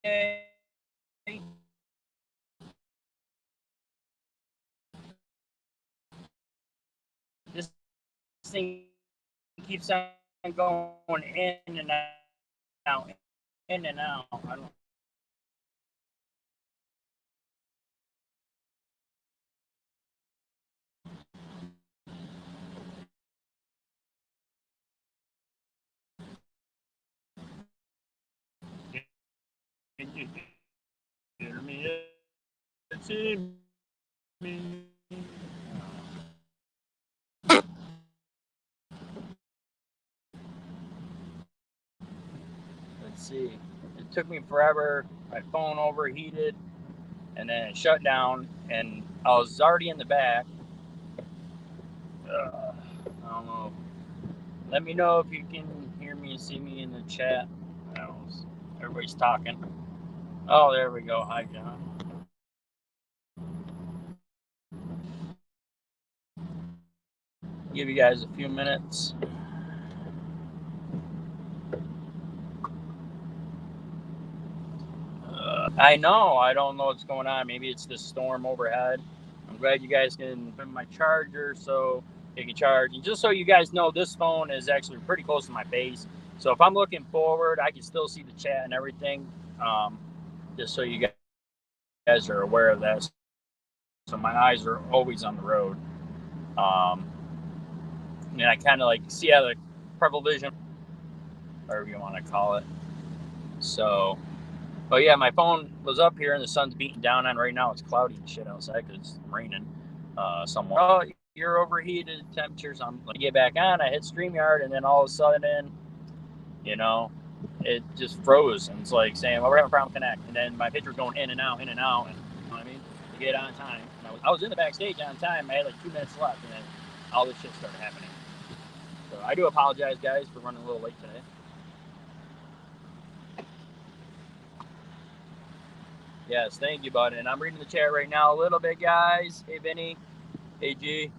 This thing keeps on going in and out, in and out. I don't. Can you hear me? See me? Let's see. It took me forever. My phone overheated, and then it shut down, and I was already in the back. I don't know. Let me know if you can hear me and see me in the chat. Everybody's talking. Oh, there we go. Hi, John. Give you guys a few minutes. I know. I don't know what's going on. Maybe it's the storm overhead. I'm glad you guys can put my charger so it can charge. And just so you guys know, this phone is actually pretty close to my face. So if I'm looking forward, I can still see the chat and everything. Just so you guys are aware of that. So my eyes are always on the road. And I kind of like see how the peripheral vision, whatever you want to call it. So, but yeah, my phone was up here and the sun's beating down on right now. It's cloudy and shit outside because it's raining somewhere. Oh, you're overheated temperatures. I'm going to get back on. I hit StreamYard and then all of a sudden, you know, it just froze. And it's like saying, well, we're having a problem connect. And then my picture's going in and out, in and out. And, you know what I mean? To get on time. And I was in the backstage on time. I had like 2 minutes left. And then all this shit started happening. So I do apologize, guys, for running a little late today. Yes, thank you, bud. And I'm reading the chat right now a little bit, guys. Hey, Vinny. Hey, G.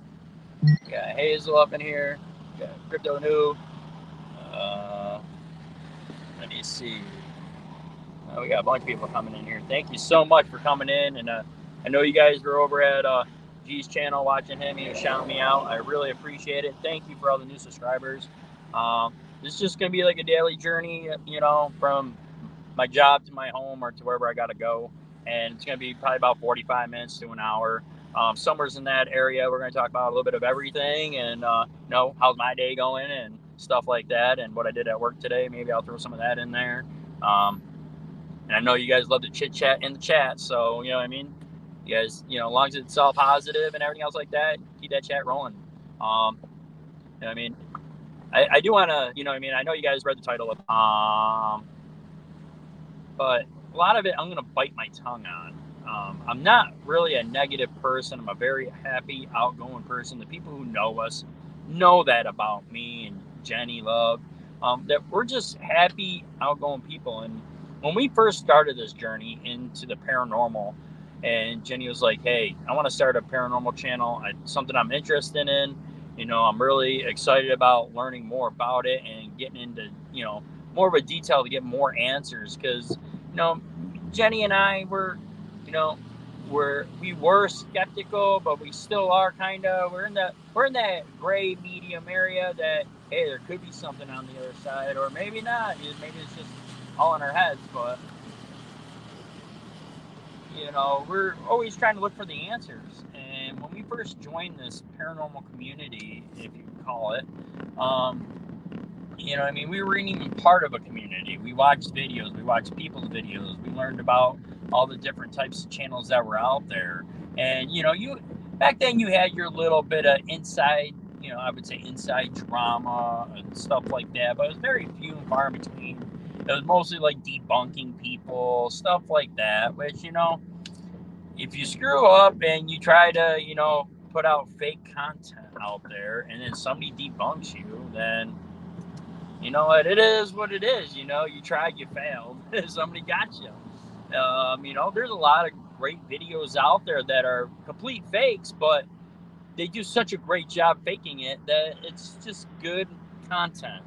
Got Hazel up in here. Got Crypto New. Let me see. We got a bunch of people coming in here. Thank you so much for coming in. And I know you guys were over at G's channel watching him. He was shouting me out. I really appreciate it. Thank you for all the new subscribers. This is just going to be like a daily journey, you know, from my job to my home or to wherever I got to go. And it's going to be probably about 45 minutes to an hour. Somewhere's in that area. We're going to talk about a little bit of everything and, you know, how's my day going and stuff like that and what I did at work today. Maybe I'll throw some of that in there. And I know you guys love to chit chat in the chat. So, you know what I mean? You guys, you know, as long as it's all positive and everything else like that, keep that chat rolling. You know what I mean? I do want to, you know what I mean? I know you guys read the title of, but a lot of it I'm going to bite my tongue on. I'm not really a negative person. I'm a very happy, outgoing person. The people who know us know that about me and Jenny Love, that we're just happy, outgoing people. And when we first started this journey into the paranormal, and Jenny was like, hey, I want to start a paranormal channel. It's something I'm interested in. You know, I'm really excited about learning more about it and getting into, you know, more of a detail to get more answers. Because, you know, Jenny and I were, you know, we were skeptical, but we still are kind of. We're in that gray medium area that, hey, there could be something on the other side, or maybe not. Maybe it's just all in our heads. But, you know, we're always trying to look for the answers. And when we first joined this paranormal community, if you call it, you know, I mean, we weren't even part of a community. We watched videos, we watched people's videos, we learned about all the different types of channels that were out there. And, you know, back then you had your little bit of inside, you know, I would say inside drama and stuff like that, but it was very few and far in between. It was mostly like debunking people, stuff like that, which, you know, if you screw up and you try to, you know, put out fake content out there and then somebody debunks you, then, you know what, it is what it is. You know, you tried, you failed. Somebody got you. You know, there's a lot of great videos out there that are complete fakes, but they do such a great job faking it that it's just good content.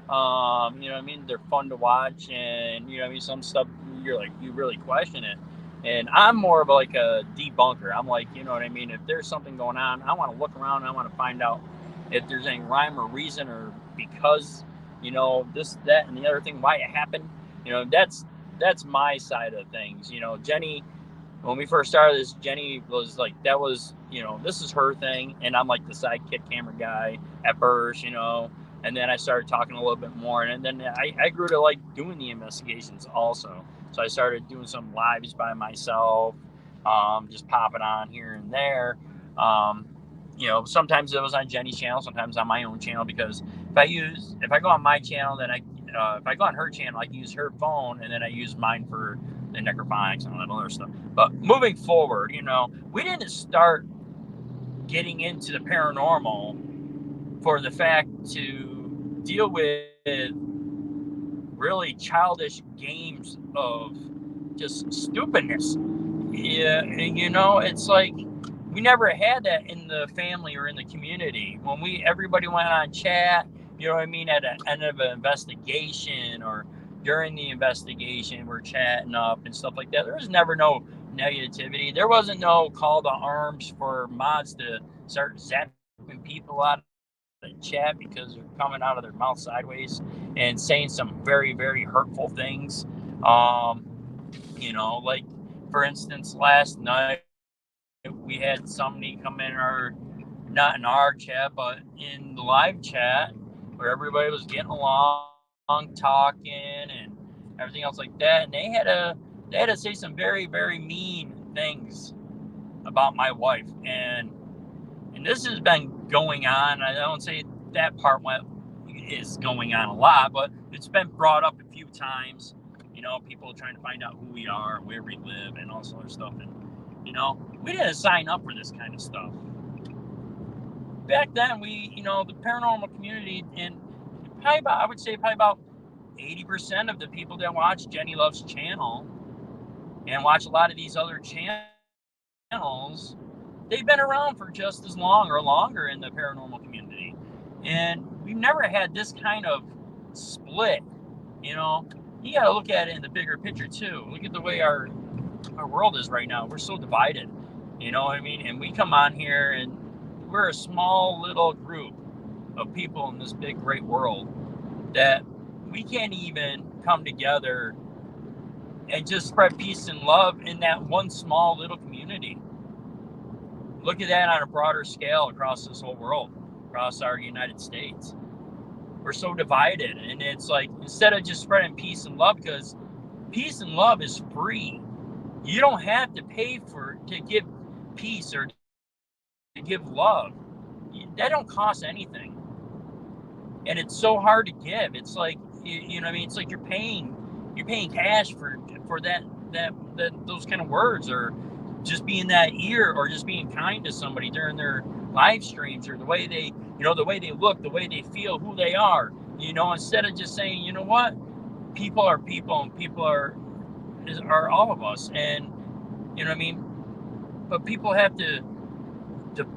You know what I mean? They're fun to watch, and, you know what I mean, some stuff you really question it. And I'm more of like a debunker. I'm like, you know what I mean? If there's something going on, I want to look around. I want to find out if there's any rhyme or reason, or because, this, that, and the other thing, why it happened. That's my side of things. Jenny, when we first started this, Jenny was like, that was, this is her thing. And I'm like the sidekick camera guy at first, and then I started talking a little bit more. And then I grew to like doing the investigations also. So I started doing some lives by myself, just popping on here and there. Sometimes it was on Jenny's channel, sometimes on my own channel, because if I go on my channel, then if I go on her channel, I use her phone, and then I use mine for the necrophonics and all that other stuff. But moving forward, we didn't start getting into the paranormal for the fact to deal with really childish games of just stupidness. Yeah, it's like we never had that in the family or in the community. When everybody went on chat, you know what I mean, at the end of an investigation or during the investigation, we're chatting up and stuff like that. There was never no negativity. There wasn't no call to arms for mods to start zapping people out of the chat because they're coming out of their mouth sideways and saying some very, very hurtful things. Like, for instance, last night we had somebody come in not in our chat, but in the live chat, where everybody was getting along, talking, and everything else like that. And they had to say some very, very mean things about my wife. And this has been going on. I don't say that part is going on a lot, but it's been brought up a few times. People trying to find out who we are, where we live, and all sorts of stuff. And we didn't sign up for this kind of stuff. Back then, the paranormal community, and I would say probably about 80% of the people that watch Jenny Love's channel and watch a lot of these other channels, they've been around for just as long or longer in the paranormal community. And we've never had this kind of split. You got to look at it in the bigger picture too. Look at the way our world is right now. We're so divided. You know what I mean? And we come on here and we're a small little group of people in this big, great world that we can't even come together and just spread peace and love in that one small little community. Look at that on a broader scale across this whole world, across our United States. We're so divided. And it's like, instead of just spreading peace and love, because peace and love is free. You don't have to pay to give peace or to give love. That don't cost anything. And it's so hard to give. It's like, you know what I mean? It's like you're paying cash for that those kind of words, or just being that ear, or just being kind to somebody during their live streams, or the way they look, the way they feel, who they are. Instead of just saying, you know what, people are people, and people are all of us, and you know what I mean. But people have to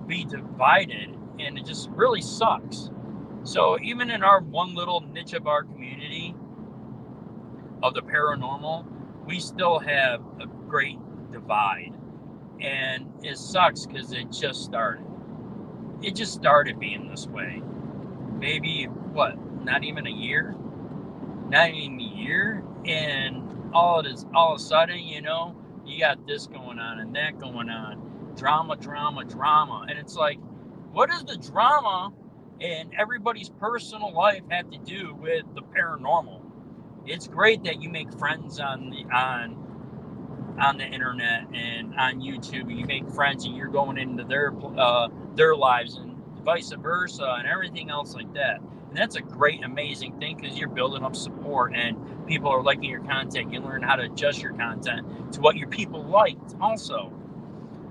be divided, and it just really sucks. So even in our one little niche of our community of the paranormal, we still have a great divide. And it sucks because it just started. It just started being this way. Maybe, not even a year? Not even a year? And all of a sudden, you got this going on and that going on. Drama. And it's like, what does the drama in everybody's personal life have to do with the paranormal? It's great that you make friends on the internet and on YouTube. You make friends and you're going into their lives, and vice versa, and everything else like that. And that's a great, amazing thing, because you're building up support and people are liking your content. You learn how to adjust your content to what your people liked also.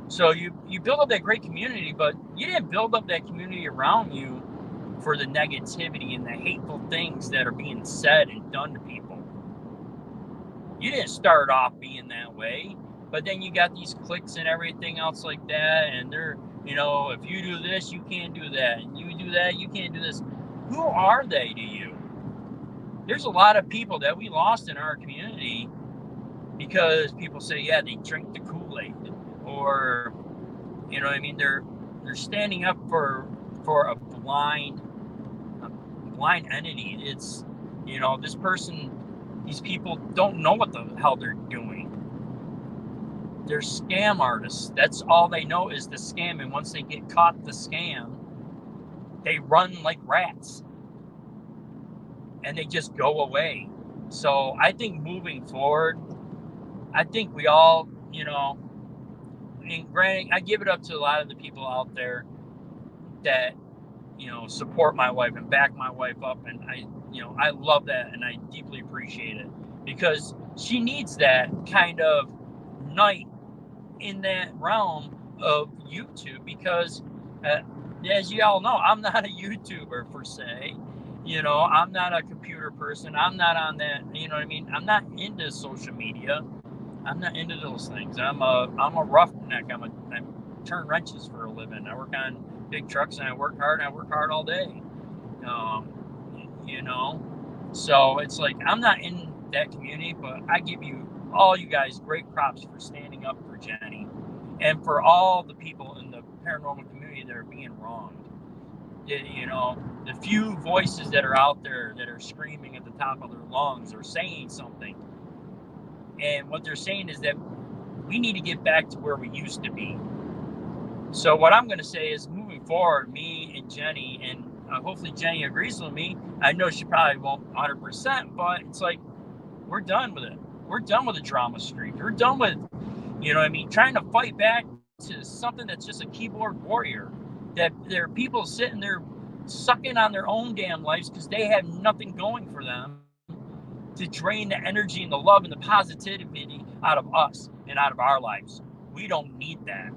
So you build up that great community, but you didn't build up that community around you for the negativity and the hateful things that are being said and done to people. You didn't start off being that way, but then you got these cliques and everything else like that, and they're, if you do this, you can't do that, and you do that, you can't do this. Who are they to you? There's a lot of people that we lost in our community because people say, yeah, they drink the Kool-Aid, or, you know what I mean, they're standing up for a blind entity. It's, you know, these people don't know what the hell they're doing. They're scam artists. That's all they know is the scam, and once they get caught the scam, they run like rats and they just go away. So I think moving forward, I think we all, you know, and granted, I give it up to a lot of the people out there that, you know, support my wife and back my wife up, and I love that, and I deeply appreciate it, because she needs that kind of night in that realm of YouTube, because as you all know, I'm not a YouTuber per se. You know, I'm not a computer person. I'm not on that, you know what I mean? I'm not into social media. I'm not into those things. I'm a roughneck. I turn wrenches for a living. I work on big trucks, and I work hard all day. You know, so it's like, I'm not in that community, but I give all you guys great props for standing up for Jenny, and for all the people in the paranormal community that are being wronged. You know, the few voices that are out there that are screaming at the top of their lungs or saying something. And what they're saying is that we need to get back to where we used to be. So what I'm going to say is, moving forward, me and Jenny, and hopefully Jenny agrees with me. I know she probably won't 100%, but it's like, we're done with it. We're done with the drama streak. We're done with, you know what I mean, trying to fight back to something that's just a keyboard warrior. That there are people sitting there sucking on their own damn lives because they have nothing going for them, to drain the energy and the love and the positivity out of us and out of our lives. We don't need that.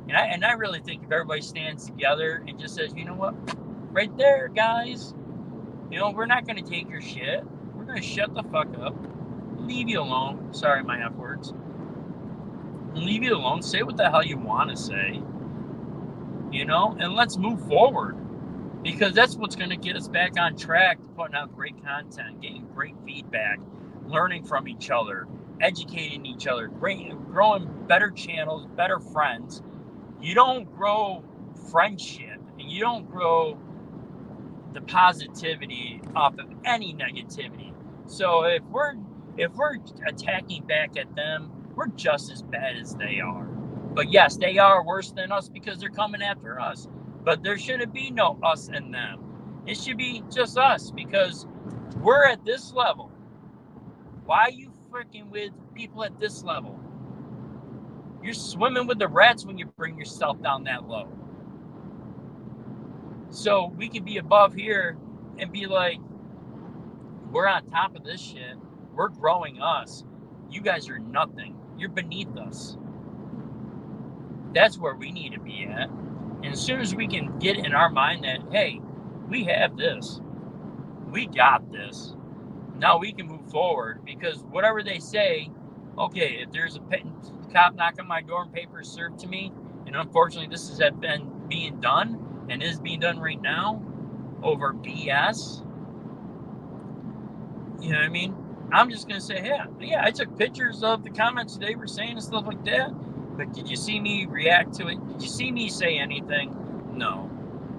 And I really think if everybody stands together and just says, you know what, right there, guys, you know, we're not going to take your shit. We're going to shut the fuck up, leave you alone. Sorry, my F words. Leave you alone. Say what the hell you want to say, you know, and let's move forward, because that's what's going to get us back on track to putting out great content, getting great feedback, learning from each other, educating each other, growing better channels, better friends. You don't grow friendship, and you don't grow the positivity off of any negativity. So if we're attacking back at them, we're just as bad as they are. But yes, they are worse than us because they're coming after us. But there shouldn't be no us and them. It should be just us, because we're at this level. Why are you freaking with people at this level? You're swimming with the rats when you bring yourself down that low. So we can be above here and be like, we're on top of this shit. We're growing us. You guys are nothing. You're beneath us. That's where we need to be at. And as soon as we can get in our mind that, hey, we have this, we got this, now we can move forward. Because whatever they say, okay, if there's a cop knocking on my door and papers served to me, and unfortunately this has been being done and is being done right now over BS, you know what I mean? I'm just going to say, yeah, I took pictures of the comments they were saying and stuff like that. But did you see me react to it? Did you see me say anything? No.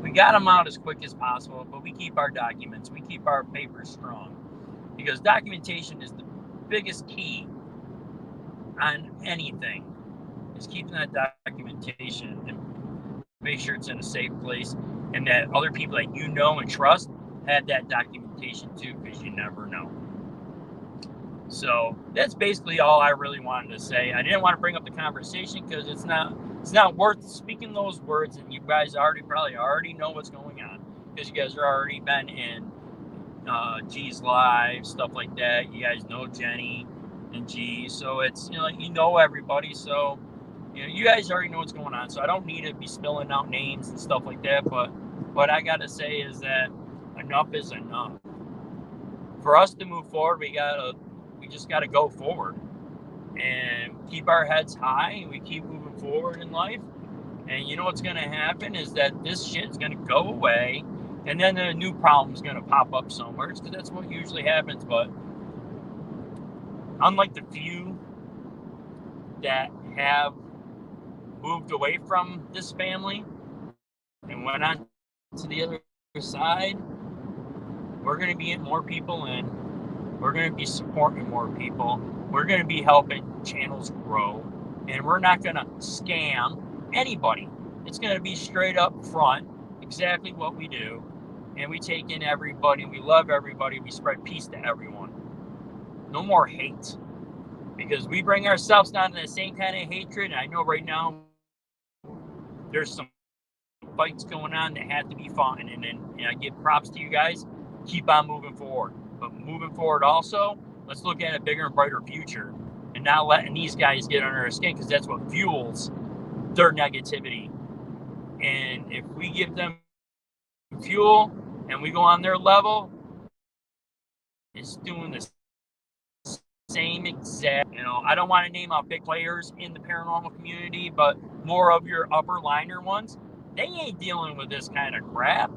We got them out as quick as possible, but we keep our documents. We keep our papers strong. Because documentation is the biggest key on anything. Is keeping that documentation and make sure it's in a safe place, and that other people that you know and trust have that documentation too, because you never know. So that's basically all I really wanted to say. I didn't want to bring up the conversation because it's not worth speaking those words, and you guys probably already know what's going on, because you guys are already been in G's live, stuff like that. You guys know Jenny and G, so it's, you know everybody, so you guys already know what's going on. So I don't need to be spilling out names and stuff like that. But what I gotta say is that enough is enough. For us to move forward, we just gotta go forward and keep our heads high, and we keep moving forward in life. And you know what's gonna happen is that this shit's gonna go away, and then a new problem's gonna pop up somewhere, because that's what usually happens. But what I gotta say is that enough is enough. For us to move forward, we just gotta go forward and keep our heads high, and we keep moving forward in life. And you know what's gonna happen is that this shit's gonna go away, and then a new problem's gonna pop up somewhere, because that's what usually happens. unlike the few that have moved away from this family and went on to the other side, we're going to be getting more people in. We're going to be supporting more people. We're going to be helping channels grow. And we're not going to scam anybody. It's going to be straight up front, exactly what we do. And we take in everybody. We love everybody. We spread peace to everyone. No more hate. Because we bring ourselves down to the same kind of hatred. And I know right now there's some fights going on that have to be fought. And I give props to you guys. Keep on moving forward. But moving forward also, let's look at a bigger and brighter future and not letting these guys get under our skin, because that's what fuels their negativity. And if we give them fuel and we go on their level, it's doing the same exact, I don't want to name out big players in the paranormal community, but more of your upper liner ones, they ain't dealing with this kind of crap.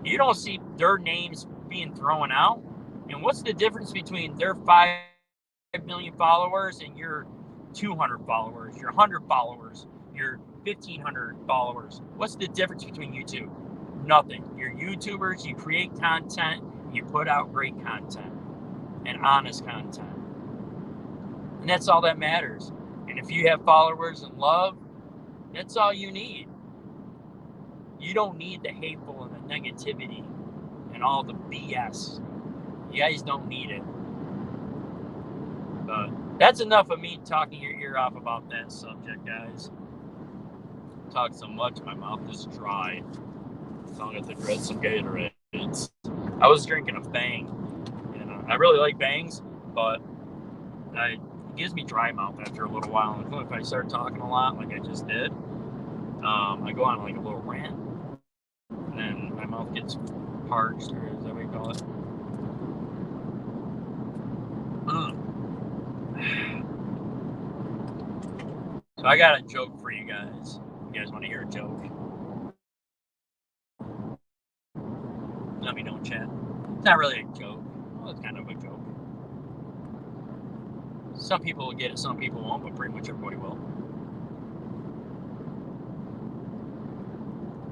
You don't see their names being thrown out. And what's the difference between their 5 million followers and your 200 followers, your 100 followers, your 1,500 followers? What's the difference between you two? Nothing. You're YouTubers, you create content, you put out great content and honest content. And that's all that matters. And if you have followers and love, that's all you need. You don't need the hateful and the negativity and all the BS. You guys don't need it. But that's enough of me talking your ear off about that subject, guys. Talk so much, my mouth is dry. So I'm going to grab some Gatorade. I was drinking a Bang. I really like Bangs, but it gives me dry mouth after a little while. And if I start talking a lot, like I just did, I go on like a little rant, and then my mouth gets parched, or is that what you call it? So I got a joke for you guys. You guys want to hear a joke? Let me know in chat. It's not really a joke. Well, it's kind of a joke. Some people will get it, some people won't, but pretty much everybody will.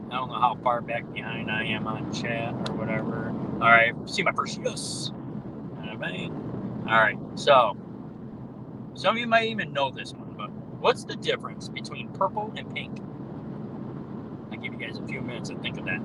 I don't know how far back behind I am on chat or whatever. All right, see my first yes. All right, so some of you might even know this one, but what's the difference between purple and pink? I'll give you guys a few minutes to think of that.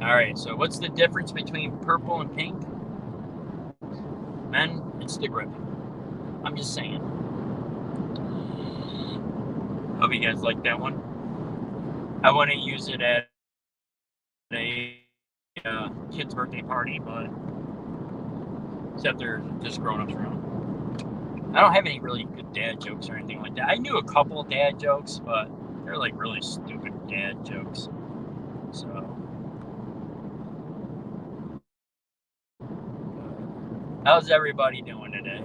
All right, so what's the difference between purple and pink? Men, it's the grip. I'm just saying. Hope you guys like that one. I wouldn't use it at a kid's birthday party, but except they're just grown-ups around. I don't have any really good dad jokes or anything like that. I knew a couple of dad jokes, but they're like really stupid dad jokes. So how's everybody doing today?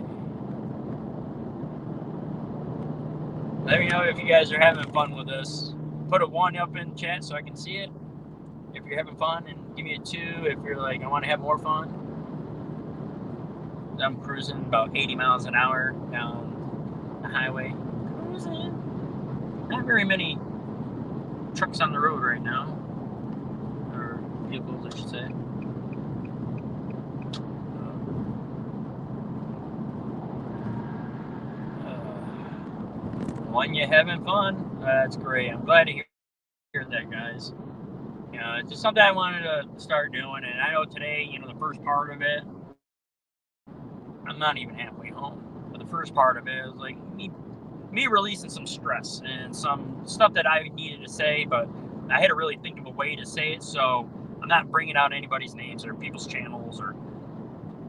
Let me know if you guys are having fun with this. Put a 1 up in chat so I can see it. If you're having fun, and give me a 2 if you're like, I want to have more fun. I'm cruising about 80 miles an hour down the highway. Cruising. Not very many trucks on the road right now. Or vehicles, I should say. When you're having fun, that's great. I'm glad to hear that, guys. It's just something I wanted to start doing, and I know today, the first part of it, I'm not even halfway home, but the first part of it was like me releasing some stress and some stuff that I needed to say, but I had to really think of a way to say it, so I'm not bringing out anybody's names or people's channels or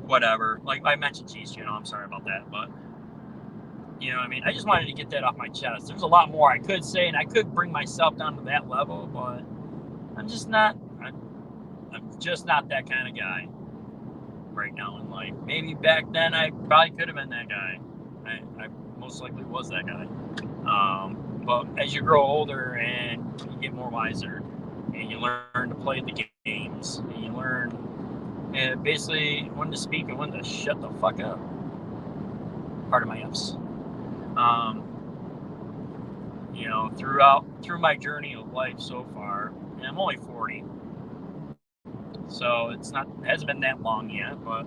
whatever. Like I mentioned G's channel, I'm sorry about that, but I just wanted to get that off my chest. There's a lot more I could say, and I could bring myself down to that level, but I'm just not that kind of guy right now in life. Maybe back then I probably could have been that guy. I most likely was that guy. But as you grow older and you get more wiser, and you learn to play the games, and you learn basically when to speak and when to shut the fuck up. Part of my F's. You know, through my journey of life so far, and I'm only 40, so it hasn't been that long yet, but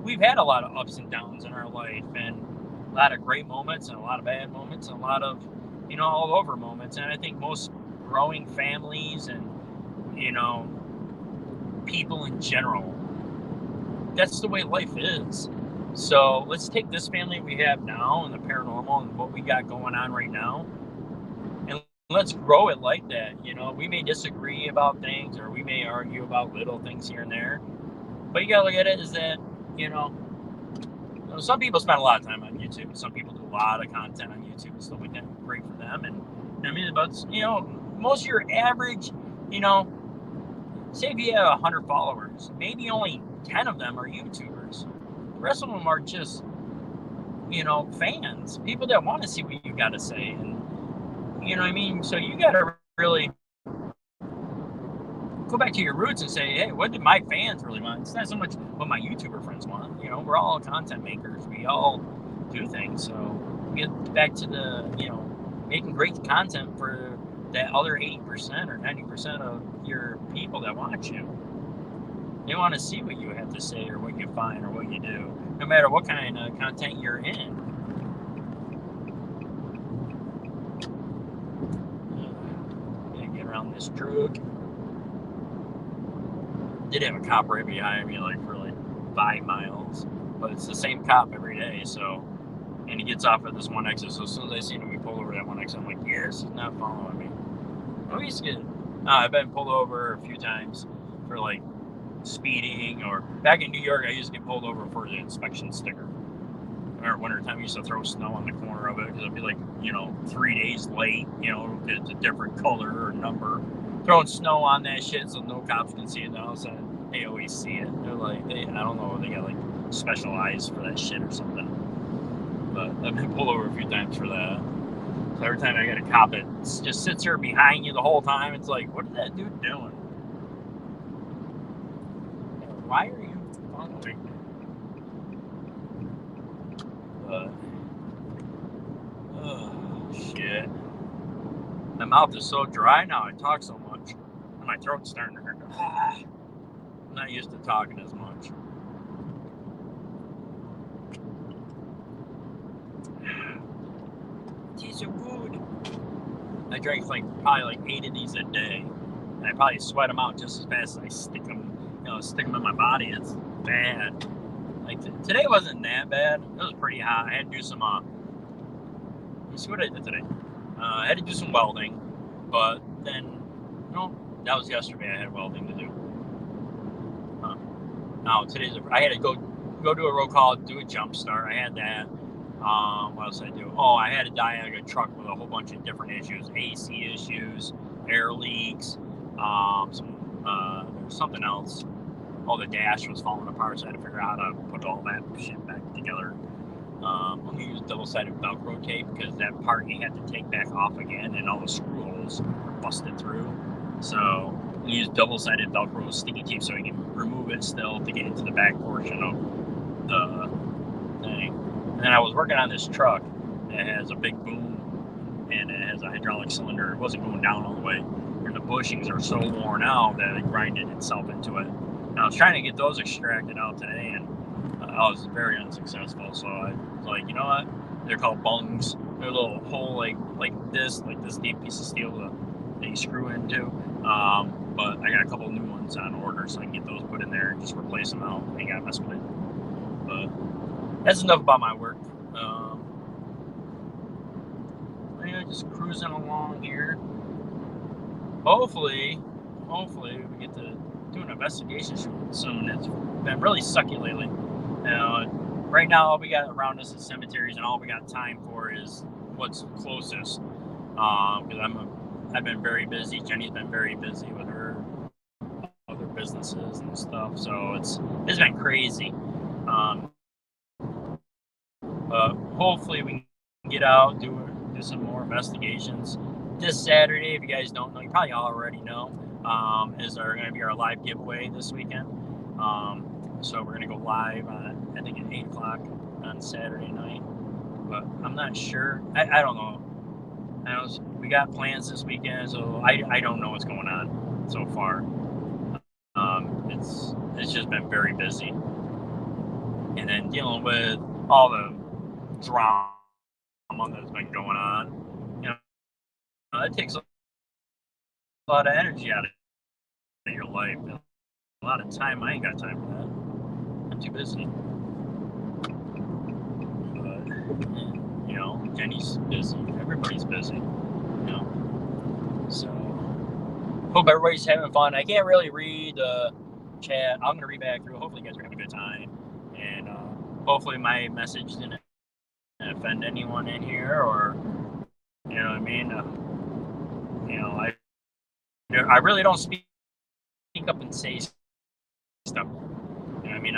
we've had a lot of ups and downs in our life, and a lot of great moments and a lot of bad moments and a lot of, you know, all over moments. And I think most growing families and, you know, people in general, that's the way life is. So let's take this family we have now and the paranormal and what we got going on right now, and let's grow it like that. You know, we may disagree about things, or we may argue about little things here and there, but you gotta look at it as that, you know, some people spend a lot of time on YouTube. Some people do a lot of content on YouTube and stuff like that. Great for them. And I mean, but, you know, most of your average, you know, say if you have 100 followers, maybe only 10 of them are YouTubers. The rest of them are just, you know, fans, people that want to see what you got to say. And, you know what I mean? So you got to really go back to your roots and say, hey, what did my fans really want? It's not so much what my YouTuber friends want. You know, we're all content makers. We all do things. So get back to the, you know, making great content for that other 80% or 90% of your people that watch you. They want to see what you have to say or what you find or what you do, no matter what kind of content you're in. Gonna get around this drug. Did have a cop right behind me, like for like 5 miles, but it's the same cop every day. So, and he gets off at this one exit. So as soon as I see him, we pull over that one exit. I'm like, yes, he's not following me. Oh, he's good. I've been pulled over a few times for like speeding, or back in New York, I used to get pulled over for the inspection sticker. Or wintertime, I used to throw snow on the corner of it because it'd be like, you know, 3 days late, you know, it's a different color or number. Throwing snow on that shit so no cops can see it. Now they always see it. They're like, I don't know, they got like special eyes for that shit or something. But I've been pulled over a few times for that. So every time I get a cop, it just sits there behind you the whole time. It's like, what is that dude doing? Why are you following me? Oh, shit. My mouth is so dry now. I talk so much. And my throat's starting to hurt. I'm not used to talking as much. These are good. I drink probably like 8 of these a day. And I probably sweat them out just as fast as I stick them in my body. It's bad. Like today wasn't that bad. It was pretty hot. I had to do some, let me see what I did today. I had to do some welding, but then, no, that was yesterday. I had welding to do. Now I had to go do a roll call, do a jump start. I had that. What else did I do? Oh, I had a Diaga truck with a whole bunch of different issues, AC issues, air leaks, there was something else. Oh, the dash was falling apart, so I had to figure out how to put all that shit back together. I'm going to use double-sided Velcro tape because that part you had to take back off again, and all the screw holes were busted through. So we use double-sided Velcro sticky tape so you can remove it still to get into the back portion of the thing. And then I was working on this truck that has a big boom, and it has a hydraulic cylinder. It wasn't going down all the way, and the bushings are so worn out that it grinded itself into it. And I was trying to get those extracted out today, and I was very unsuccessful. So I was like, you know what? They're called bungs. They're a little hole like this deep piece of steel that you screw into. But I got a couple new ones on order, so I can get those put in there and just replace them out. I ain't gotta mess with it. But that's enough about my work. Just cruising along here. Hopefully we get to do an investigation soon. It's been really sucky lately. Right now, all we got around us is cemeteries, and all we got time for is what's closest. Because I've been very busy. Jenny's been very busy with her other businesses and stuff. So it's been crazy. But hopefully we can get out, do do some more investigations. This Saturday, if you guys don't know, you probably already know, is going to be our live giveaway this weekend. So we're going to go live on, I think, at 8 o'clock on Saturday night. But I'm not sure. I don't know. We got plans this weekend, so I don't know what's going on so far. It's just been very busy. And then dealing with all the drama that's been going on, it takes a lot of energy out of your life. A lot of time. I ain't got time for that. I'm too busy. But, Jenny's busy. Everybody's busy. So hope everybody's having fun. I can't really read the chat. I'm gonna read back through. Hopefully you guys are having a good time, and hopefully my message didn't offend anyone in here, or you know what I mean. I really don't speak up and say stuff. You know what I mean?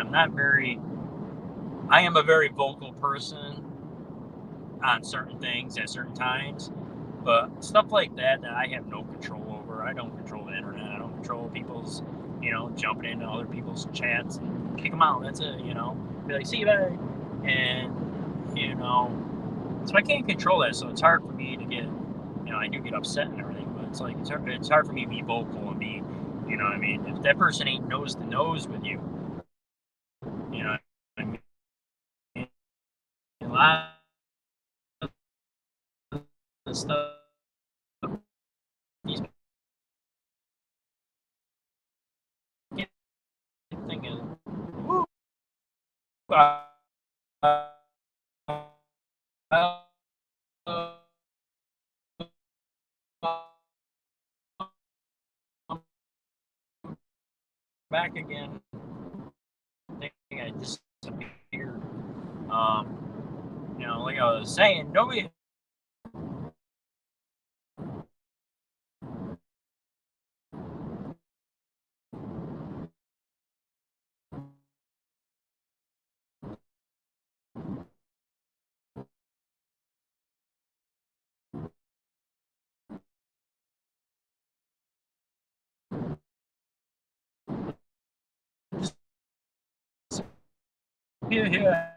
I am a very vocal person on certain things at certain times, but stuff like that I have no control over. I don't control the internet. I don't control people's, jumping into other people's chats and kick them out. That's it, Be like, see you, bye. And, so I can't control that. So it's hard for me to get, I do get upset and everything, but it's like, it's hard for me to be vocal and be, you know what I mean? If that person ain't nose to nose with you, you know what I mean? A lot of the stuff he's thinking, woo, back again. I think I disappeared. Like I was saying, nobody. Here.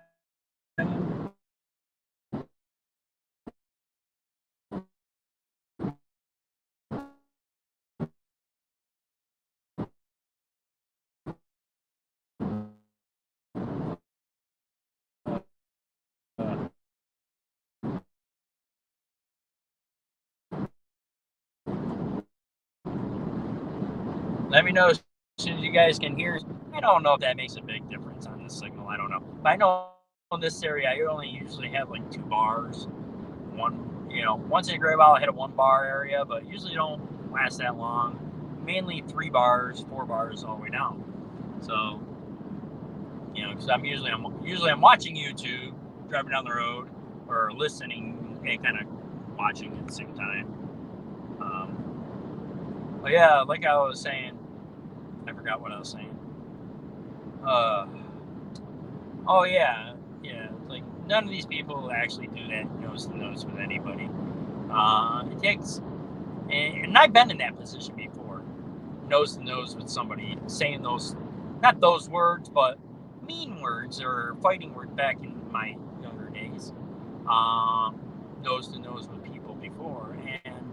Let me know as soon as you guys can hear. I don't know if that makes a big difference on this signal. I don't know. But I know in this area, I only usually have like 2 bars. Once in a great while, I hit a 1 bar area, but usually don't last that long. Mainly 3 bars, 4 bars all the way down. So, because I'm usually watching YouTube, driving down the road, or listening and kind of watching at the same time. But yeah, like I was saying, I forgot what I was saying. Oh yeah, like none of these people actually do that nose to nose with anybody. It takes, and I've been in that position before, nose to nose with somebody, saying not those words, but mean words or fighting words back in my younger days. Nose to nose with people before, and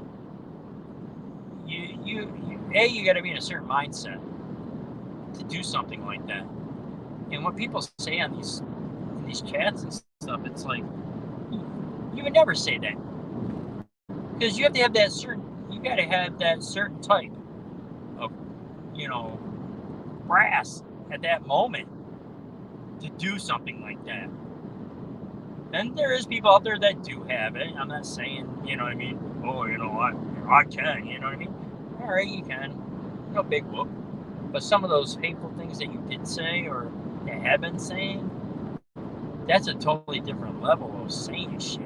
you got to be in a certain mindset to do something like that. And what people say on these chats and stuff, it's like you would never say that, because you have to have that certain. You got to have that certain type of, brass at that moment to do something like that. And there is people out there that do have it. I'm not saying, what I mean? Oh, I can, you know what I mean? All right, you can. No big whoop. But some of those hateful things that you did say or that have been saying, that's a totally different level of saying shit.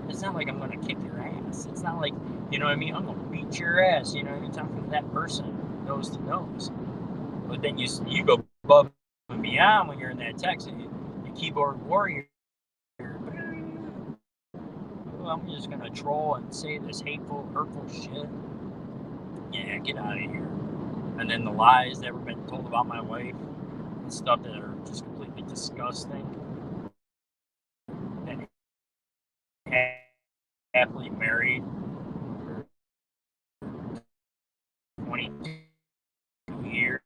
It's not like I'm going to kick your ass. It's not like, I'm going to beat your ass, you're talking to that person nose to nose. But then you go above and beyond when you're in that text, and you keyboard warrior. I'm just gonna troll and say this hateful, hurtful shit. Yeah, get out of here. And then the lies that were been told about my wife and stuff that are just completely disgusting. And happily married for 22 years.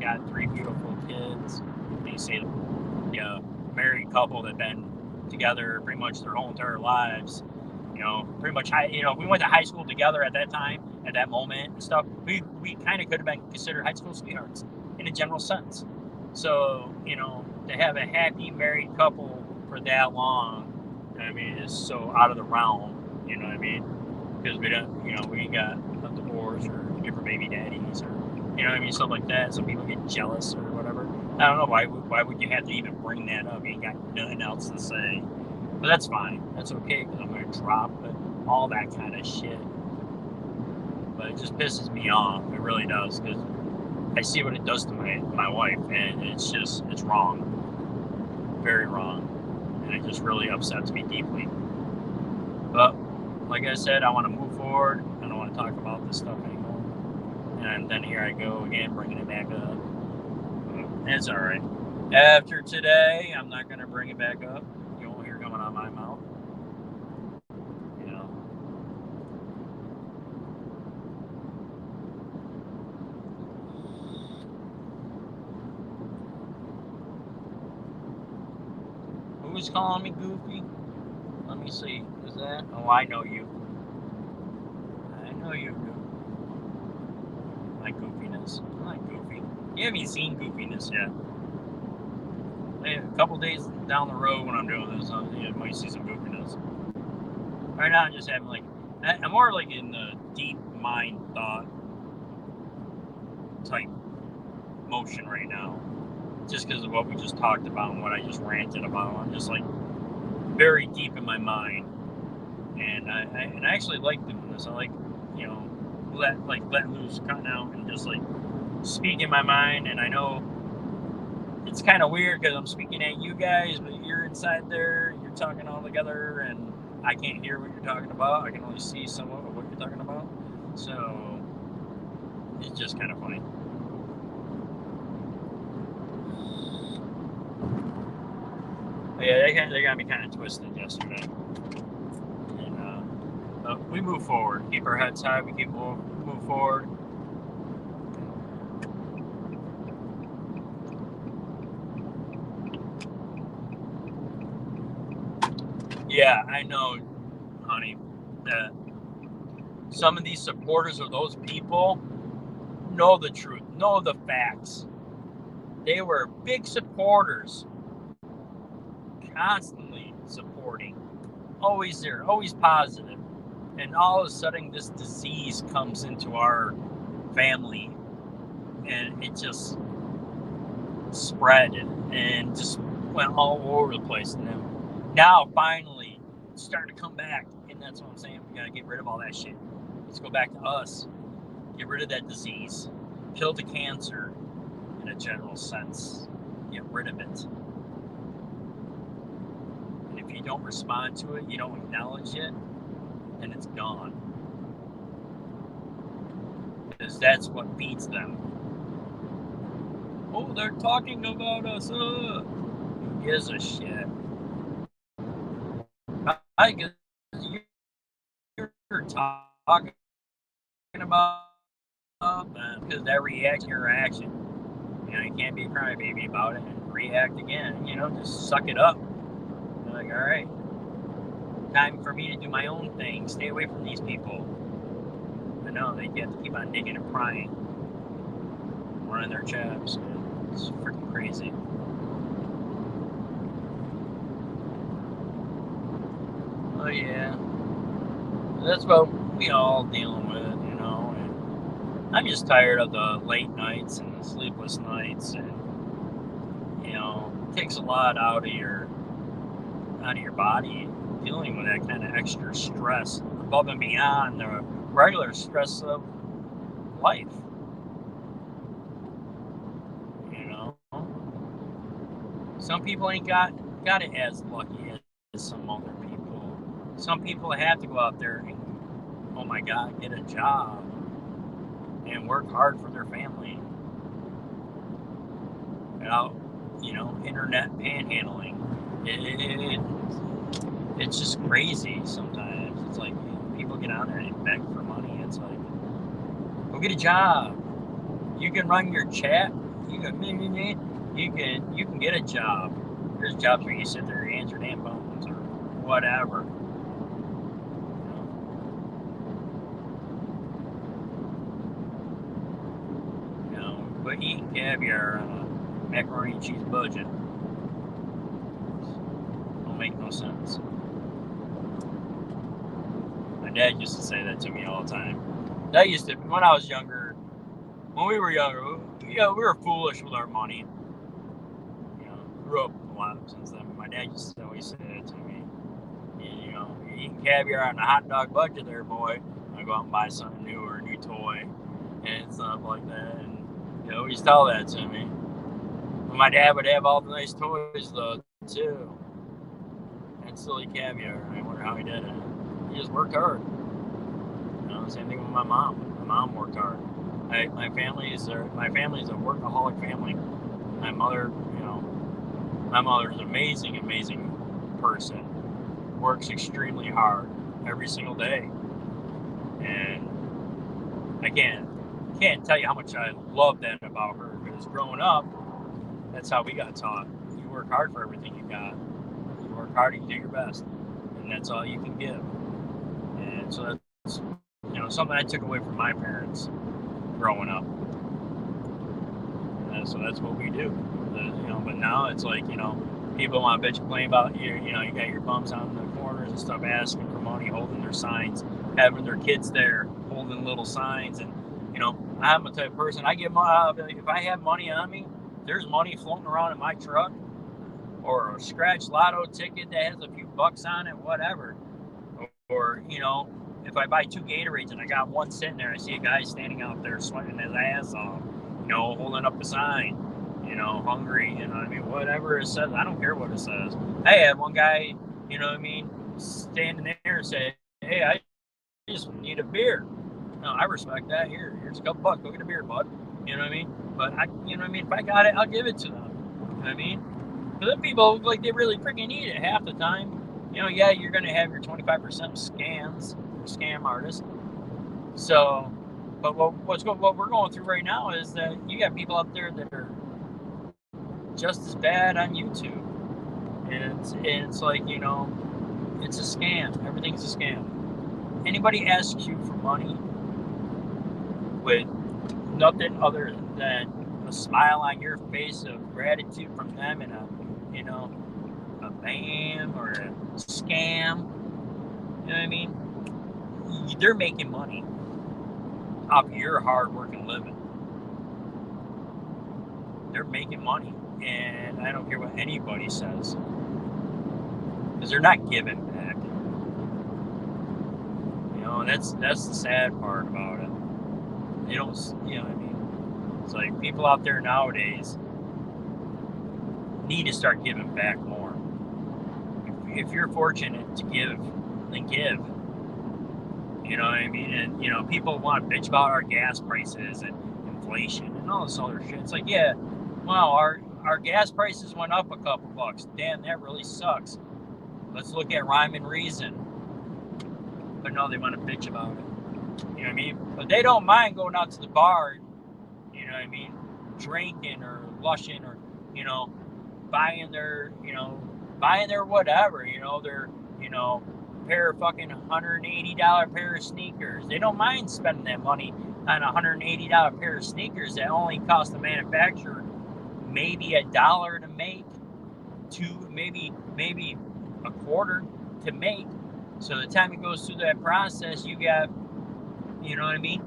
Got 3 beautiful kids. They say a married couple that been together pretty much their whole entire lives. Pretty much we went to high school together at that time, at that moment and stuff. We kind of could have been considered high school sweethearts in a general sense. So, to have a happy married couple for that long, I mean, is so out of the realm, you know what I mean? Because we don't, we ain't got a divorce or different baby daddies or, stuff like that. So people get jealous or whatever. I don't know, why would you have to even bring that up? You ain't got nothing else to say. But that's fine. That's okay, because I'm going to drop all that kind of shit. But it just pisses me off. It really does, because I see what it does to my wife, and it's wrong. Very wrong. And it just really upsets me deeply. But, like I said, I want to move forward. I don't want to talk about this stuff anymore. And then here I go again, bringing it back up. It's alright. After today, I'm not going to bring it back up. You won't hear coming out of my mouth. Who's calling me goofy? Let me see. Is that? Oh, I know you. I know you do. My goofiness. I'm not goofy. You haven't seen goofiness yet. A couple days down the road when I'm doing this, you might see some goofiness. Right now, I'm just having I'm more like in the deep mind thought type motion right now. Just because of what we just talked about and what I just ranted about. I'm just very deep in my mind. And I actually like doing this. I like, letting loose, cutting out, and just speaking my mind. And I know it's kind of weird because I'm speaking at you guys, but you're inside there, you're talking all together, and I can't hear what you're talking about. I can only see somewhat of what you're talking about. So it's just kind of funny. But yeah, they got me kind of twisted yesterday. And we move forward. Keep our heads high. We keep move forward. Yeah, I know, honey, that some of these supporters of those people know the truth, know the facts. They were big supporters, constantly supporting, always there, always positive. And all of a sudden, this disease comes into our family, and it just spread and just went all over the place. And then now, finally, it's starting to come back. And that's what I'm saying. We got to get rid of all that shit. Let's go back to us. Get rid of that disease. Kill the cancer in a general sense. Get rid of it. And if you don't respond to it, you don't acknowledge it, then it's gone. Because that's what feeds them. Oh, they're talking about us. Who gives a shit? I guess you're talking about because that reacts to your action. You can't be a crybaby about it and react again. Just suck it up. You're like, all right, time for me to do my own thing. Stay away from these people. I know they have to keep on digging and prying, running their jabs. It's freaking crazy. Oh yeah, that's what we all dealing with, And I'm just tired of the late nights and the sleepless nights, and it takes a lot out of your body dealing with that kind of extra stress above and beyond the regular stress of life. Some people ain't got it as lucky some other people. Some people have to go out there and, oh my God, get a job and work hard for their family without, internet panhandling. It's just crazy sometimes. It's like people get out there and beg for money. It's like, go get a job. You can run your chat. You can get a job. There's jobs where you sit there and answer damn phones or whatever. But eating caviar on a macaroni and cheese budget don't make no sense. My dad used to say that to me all the time. When I was younger, when we were younger, we were foolish with our money. Grew up a lot since then. My dad used to always say that to me. You're eating caviar on a hot dog budget there, boy. I go out and buy something new or a new toy and stuff like that. And he always tell that to me. But my dad would have all the nice toys though too. And silly caviar. I wonder how he did it. He just worked hard. Same thing with my mom. My mom worked hard. My family is a workaholic family. My mother, my mother's an amazing person. Works extremely hard every single day. And I can't tell you how much I love that about her, because growing up, that's how we got taught. You work hard for everything you got. You work hard, you do your best, and that's all you can give. And so that's something I took away from my parents growing up. And so that's what we do. But now it's like, people want to bitch complain about you got your bums on the corners and stuff, asking for money, holding their signs, having their kids there holding little signs. And I'm a type of person, I get if I have money on me, there's money floating around in my truck, or a scratch lotto ticket that has a few bucks on it, whatever. Or if I buy 2 Gatorades and I got one sitting there, I see a guy standing out there sweating his ass off, holding up a sign, hungry, whatever it says. I don't care what it says. I had one guy, standing there and say, hey, I just need a beer. No, I respect that. Here's a couple bucks. Go get a beer, bud. You know what I mean? But if I got it, I'll give it to them. You know what I mean? But then people look like they really freaking need it half the time. Yeah, you're going to have your 25% scams, scam artists. So, but what we're going through right now is that you got people out there that are just as bad on YouTube. And it's like, it's a scam. Everything's a scam. Anybody asks you for money with nothing other than a smile on your face of gratitude from them and a BAM or a scam, you know what I mean? They're making money off your hard work and living. They're making money, and I don't care what anybody says, because they're not giving back. And that's the sad part about it. They don't, it's like people out there nowadays need to start giving back more. If you're fortunate to give, then give. You know what I mean? And, people want to bitch about our gas prices and inflation and all this other shit. It's like, yeah, well, our gas prices went up a couple bucks. Damn, that really sucks. Let's look at rhyme and reason. But no, they want to bitch about it. You know what I mean? But they don't mind going out to the bar, drinking or lushing or, buying their whatever, their, pair of fucking $180 pair of sneakers. They don't mind spending that money on a $180 pair of sneakers that only cost the manufacturer maybe $1 to make, maybe a quarter to make. So the time it goes through that process, you got, you know what I mean?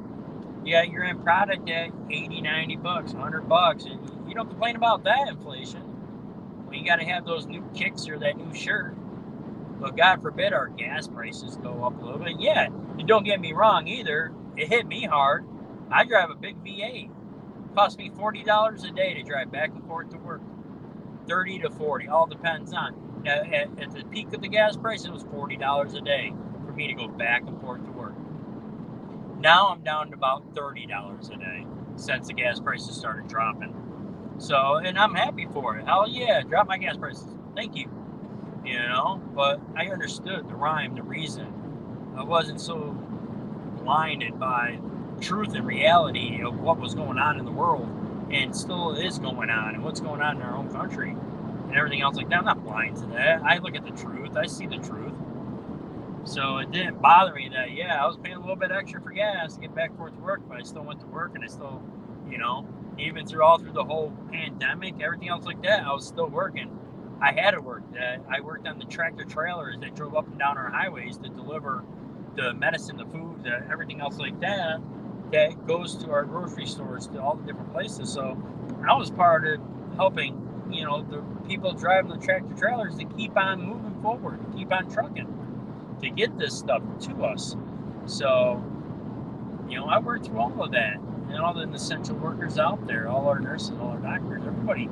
Yeah, your end product at $80, $90, $100, and you don't complain about that inflation. Well, you got to have those new kicks or that new shirt. But God forbid our gas prices go up a little bit. Yeah, and don't get me wrong either. It hit me hard. I drive a big V8. It costs me $40 a day to drive back and forth to work. 30 to 40, all depends on. At the peak of the gas price, it was $40 a day for me to go back and forth to work. Now I'm down to about $30 a day since the gas prices started dropping. So, and I'm happy for it. Hell yeah, drop my gas prices. Thank you. You know, but I understood the rhyme, the reason. I wasn't so blinded by truth and reality of what was going on in the world and still is going on and what's going on in our own country and everything else like that. I'm not blind to that. I look at the truth. I see the truth. So it didn't bother me that, yeah, I was paying a little bit extra for gas to get back and forth to work, but I still went to work and I still, you know, even through the whole pandemic, everything else like that, I was still working. I had to work. I worked on the tractor trailers that drove up and down our highways to deliver the medicine, the food, everything else like that goes to our grocery stores, to all the different places. So I was part of helping, you know, the people driving the tractor trailers to keep on moving forward, keep on trucking, to get this stuff to us. So, you know, I worked through all of that. And all the essential workers out there, all our nurses, all our doctors, everybody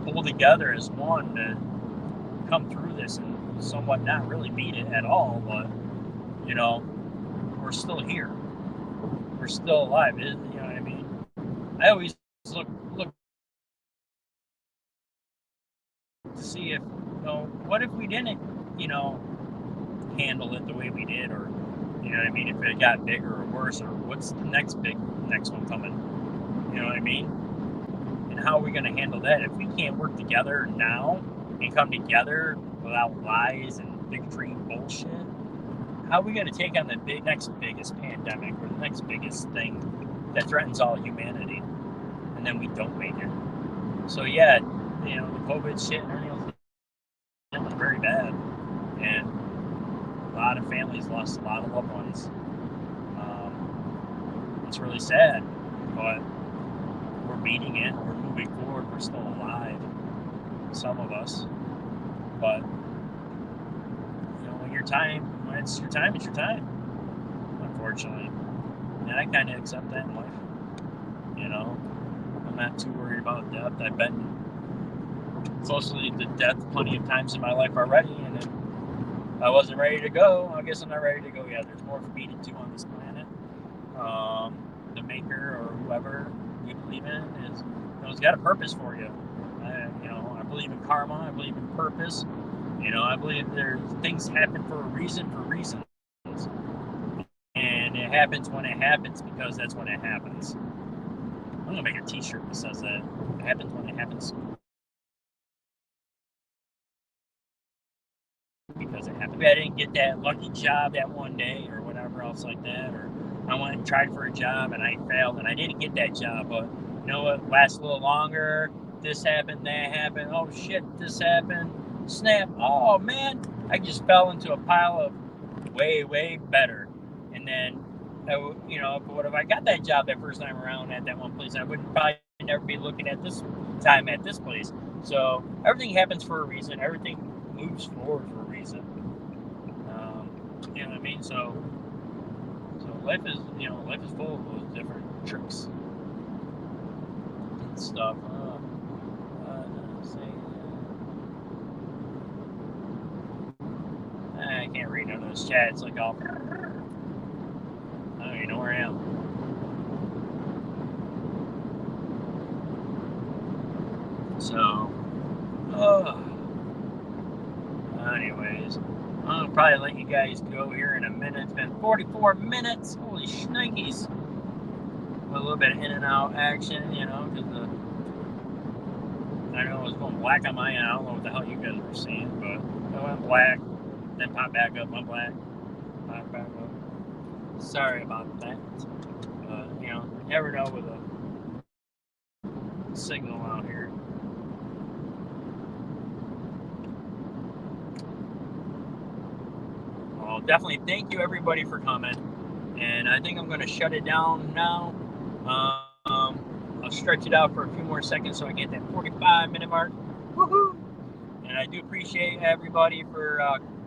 pulled together as one to come through this and somewhat not really beat it at all, but, you know, we're still here. We're still alive. You know what I mean? I always look to see if, you know, what if we didn't, you know, handle it the way we did, or, you know what I mean, if it got bigger or worse, or what's the next one coming, you know what I mean, and how are we going to handle that if we can't work together now and come together without lies and bigotry and bullshit? How are we going to take on the next biggest pandemic or the next biggest thing that threatens all humanity, and then we don't make it? So yeah, you know, the COVID shit and everything else was very bad, and a lot of families lost a lot of loved ones. It's really sad, but we're beating it. We're moving forward. We're still alive, some of us. But, you know, when it's your time, it's your time, unfortunately. And I kind of accept that in life. You know, I'm not too worried about death. I've been closely to death plenty of times in my life already, and if I wasn't ready to go, I guess I'm not ready to go yet. There's more for me to do on this planet. The maker or whoever you believe in is, you know, it's got a purpose for you. I believe in karma. I believe in purpose. You know, I believe things happen for a reason, for reasons, and it happens when it happens because that's when it happens. I'm gonna make a T-shirt that says that. It happens when it happens because it happened. Maybe I didn't get that lucky job that one day or whatever else like that, or I went and tried for a job and I failed and I didn't get that job, but you know what, lasts a little longer. This happened, that happened. Oh shit, this happened. Snap. Oh man, I just fell into a pile of way, way better. And then, you know, but what if I got that job that first time around at that one place? I wouldn't probably never be looking at this time at this place. So everything happens for a reason. Everything moves forward for a reason. You know what I mean? So life is full of those different tricks and stuff. I can't read none of those chats. Like all, I don't even know where I am. So, anyways, I'll probably let you guys go here in a minute. It's been 44 minutes. Holy shnikes. A little bit of in and out action, you know, because I know it was going black on my end. I don't know what the hell you guys were seeing, but it went black, then popped back up, went black, popped back up. Sorry about that. You know, you never know with a signal out here. Well, definitely thank you everybody for coming, and I think I'm going to shut it down now. I'll stretch it out for a few more seconds so I get that 45-minute mark. Woohoo! And I do appreciate everybody for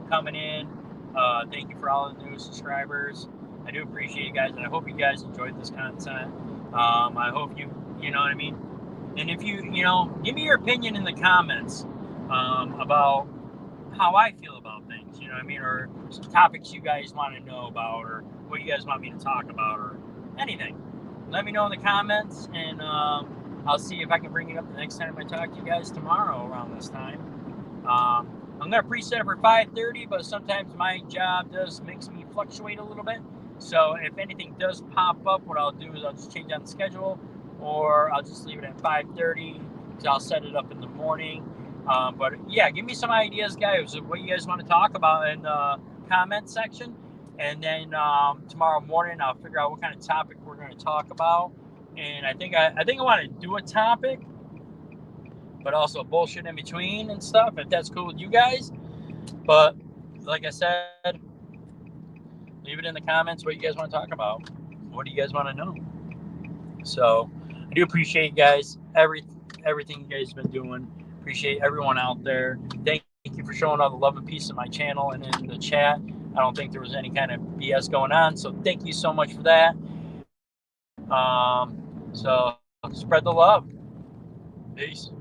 coming in. Thank you for all the new subscribers. I do appreciate you guys, and I hope you guys enjoyed this content. I hope you know what I mean. And if you know, give me your opinion in the comments about how I feel about things, you know what I mean, or some topics you guys want to know about, or what you guys want me to talk about, or anything. Let me know in the comments, and I'll see if I can bring it up the next time I talk to you guys tomorrow around this time. I'm going to preset it for 5:30, but sometimes my job makes me fluctuate a little bit. So if anything does pop up, what I'll do is I'll just change on the schedule, or I'll just leave it at 5:30, because I'll set it up in the morning. But yeah, give me some ideas, guys, of what you guys want to talk about in the comment section. And then tomorrow morning, I'll figure out what kind of topic we're going to talk about. And I think I want to do a topic, but also bullshit in between and stuff, if that's cool with you guys. But like I said, leave it in the comments what you guys want to talk about. What do you guys want to know? So I do appreciate you guys, everything you guys have been doing. Appreciate everyone out there. Thank you for showing all the love and peace in my channel and in the chat. I don't think there was any kind of BS going on, so thank you so much for that. So spread the love. Peace.